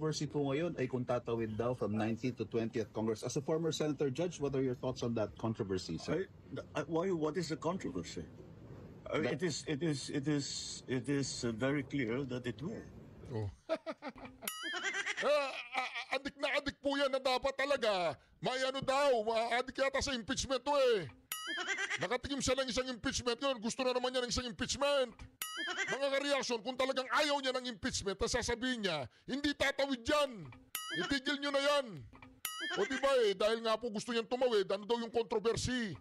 controversy po ngayon ay kung tatawid daw from 19th to 20th Congress. As a former senator judge, what are your thoughts on that controversy, sir? What is the controversy? It is very clear that it will. Oh. Adik na adik po yan na dapat talaga. May ano daw, adik yata sa impeachment to eh. Nakatikim siya ng isang impeachment yun. Gusto na naman niya ng isang impeachment. Mga ka-reaction, kung talagang ayaw niya ng impeachment, na sasabihin niya, hindi tatawid yan. Itigil niyo na yan. O diba eh, dahil nga po gusto niyang tumawid, ano daw yung controversy?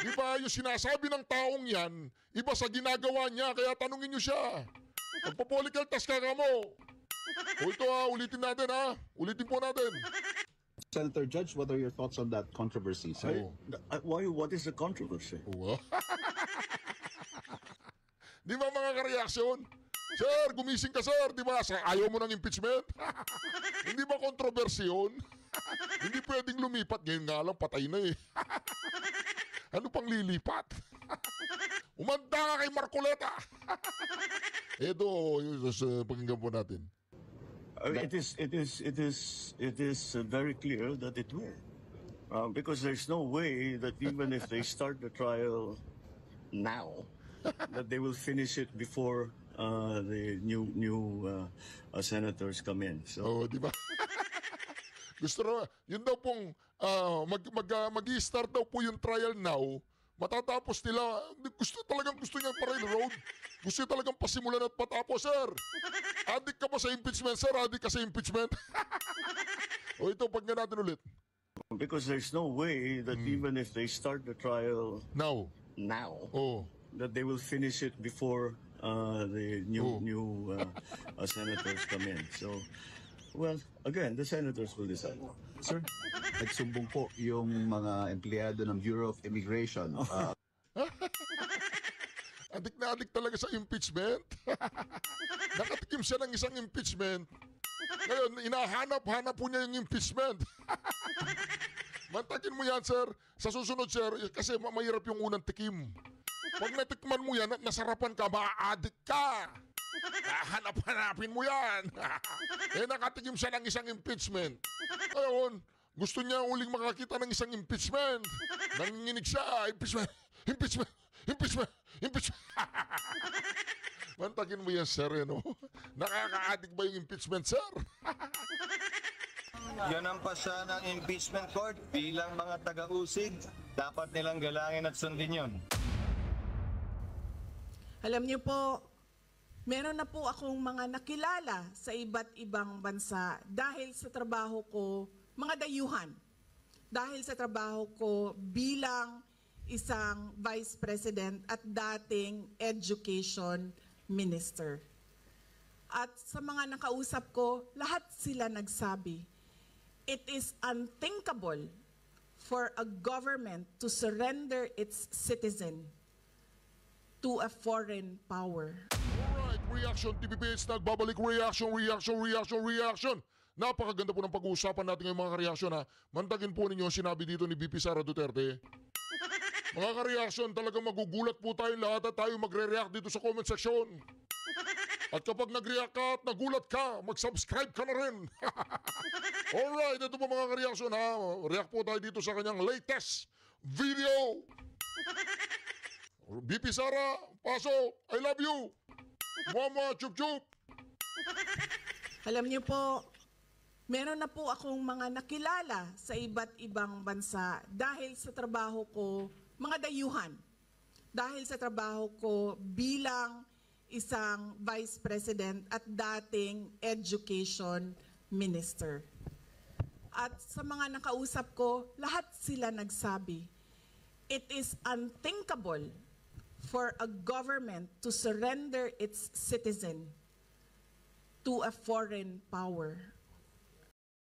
Diba yung sinasabi ng taong yan, iba sa ginagawa niya, kaya tanungin niyo siya. Magpo-political task ka mo. O ito ulitin natin ulitin po natin. Senator Judge, what are your thoughts on that controversy, sir? What is the controversy? Di ba mga ka-reaction? Sir, gumising ka sir, di ba? Ayaw mo ng impeachment? Hindi ba controversy yun? Hindi pwedeng lumipat. Ngayon nga lang, patay na eh. Ano pang lilipat? Umanda ka kay Marcoleta. Ito, pakinggan po natin. It is very clear that it will. Because there's no way that even if they start the trial now, that they will finish it before the new senators come in. So, di ba? Gusto na, yun daw pong mag-i-start daw po yung trial now. Matatapos nila, gusto niya pa-railroad. Gusto niya talagang pasimulan at patapos, sir. Adik ka pa sa impeachment, sir. Adik ka sa impeachment. O ito, pagka natin ulit. Because there's no way that even if they start the trial now, that they will finish it before the new senators come in. So, well, again, the senators will decide. Sir, nagsumbong po yung mga empleyado ng Bureau of Immigration. Adik na adik talaga sa impeachment. Nakatikim siya ng isang impeachment. Ngayon, inahanap-hanap po niya yung impeachment. Mantakin mo yan, sir. Sa susunod, sir, kasi mahirap yung unang tikim. Pag natikman mo yan at nasarapan ka, maa-addict ka. Hanap-hanapin mo yan. Nakatikim siya ng isang impeachment. Ngayon, gusto niya uling makakita ng isang impeachment. Nanginginig siya, impeachment, impeachment, impeachment, impeachment. Mantakin mo yan, sir, no? Nakaka-addict ba yung impeachment, sir? Yan ang pasya ng impeachment court bilang mga taga-usig. Dapat nilang galangin at sundin yun. Alam niyo po, meron na po akong mga nakilala sa iba't ibang bansa dahil sa trabaho ko, mga dayuhan. Dahil sa trabaho ko bilang isang vice president at dating education minister. At sa mga nakausap ko, lahat sila nagsabi, it is unthinkable for a government to surrender its citizen to a foreign power. Alright, Reaction TVPH, nagbabalik. Reaction. Napakaganda po ng pag-uusapan natin ngayong mga ka-reaction ha. Mantagin po ninyo sinabi dito ni VP Sara Duterte. Mga ka-reaction, talagang magugulat po tayo lahat at tayo magre-react dito sa comment section. At kapag nag-react ka at nagulat ka, mag-subscribe ka na rin. Alright, ito po mga ka-reaction ha. React po tayo dito sa kanyang latest video. VP Sara, pasok. I love you. Mama, chup-chup. Alam niyo po, meron na po akong mga nakilala sa iba't ibang bansa dahil sa trabaho ko, mga dayuhan. Dahil sa trabaho ko bilang isang vice president at dating education minister. At sa mga nakausap ko, lahat sila nagsabi, it is unthinkable for a government to surrender its citizen to a foreign power.